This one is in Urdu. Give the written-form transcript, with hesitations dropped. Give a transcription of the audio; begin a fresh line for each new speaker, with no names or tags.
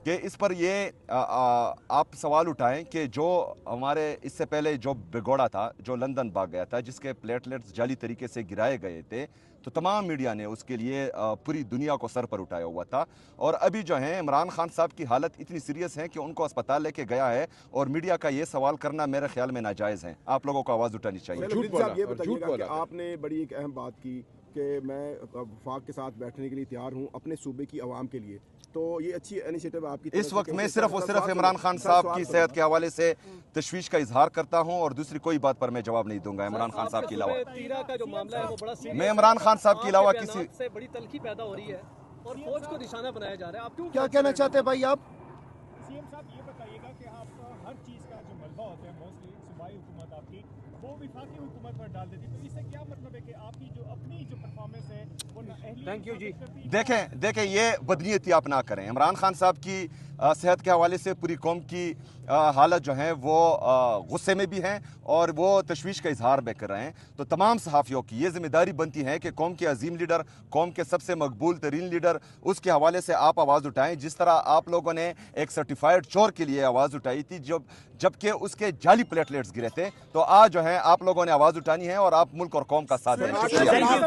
کہ اس پر یہ آپ سوال اٹھائیں کہ جو ہمارے اس سے پہلے جو بگوڑا تھا، جو لندن بھاگ گیا تھا، جس کے پلیٹلیٹس جعلی طریقے سے گرائے گئے تھے، تو تمام میڈیا نے اس کے لیے پوری دنیا کو سر پر اٹھایا ہوا تھا. اور ابھی جو ہیں عمران خان صاحب کی حالت اتنی سیریس ہے کہ ان کو اسپتال لے کے گیا ہے، اور میڈیا کا یہ سوال کرنا میرے خیال میں ناجائز ہے. آپ لوگوں کو آواز اٹھانی چاہیے.
صاحب یہ بتائیے گا کہ آپ نے بڑی ایک اہم بات کی کہ میں وفاق کے ساتھ بیٹھنے کے لیے تیار ہوں اپنے صوبے کی عوام کے لیے، تو یہ اچھی انیشیٹو آپ کی طرف سے.
اس وقت میں صرف اور صرف عمران خان صاحب کی صحت کے حوالے سے تشویش کا اظہار کرتا ہوں، اور دوسری کوئی بات پر میں جواب نہیں دوں گا عمران خان صاحب کے علاوہ. میں عمران خان صاحب کے علاوہ کسی
سے بڑی تلخی پیدا ہو رہی ہے اور فوج کو نشانہ بنایا جا رہا ہے. آپ
کیا کہنا چاہتے ہیں بھائی آپ؟
سی ایم صاحب یہ بتائیے گا کہ آپ کا ہر چیز کا جو ملبہ ہوتا ہے موسٹلی صوبائی حکومت آپ کی وہ وفاقی حکومت پر ڈال دیتی، تو اس سے کیا مطلب ہے کہ آپ کی جو اپنی جو پرفارمنس ہے وہ
تھینک یو جی.
دیکھیں یہ بدنیتی آپ نہ کریں. عمران خان صاحب کی صحت کے حوالے سے پوری قوم کی حالت جو ہیں وہ غصے میں بھی ہیں، اور وہ تشویش کا اظہار بھی کر رہے ہیں. تو تمام صحافیوں کی یہ ذمہ داری بنتی ہے کہ قوم کے عظیم لیڈر، قوم کے سب سے مقبول ترین لیڈر، اس کے حوالے سے آپ آواز اٹھائیں. جس طرح آپ لوگوں نے ایک سرٹیفائیڈ چور کے لیے آواز اٹھائی تھی جبکہ اس کے جعلی پلیٹلیٹس گرے تھے، تو آج جو ہے آپ لوگوں نے آواز اٹھانی ہے اور آپ ملک اور قوم کا ساتھ دیں. شکریہ.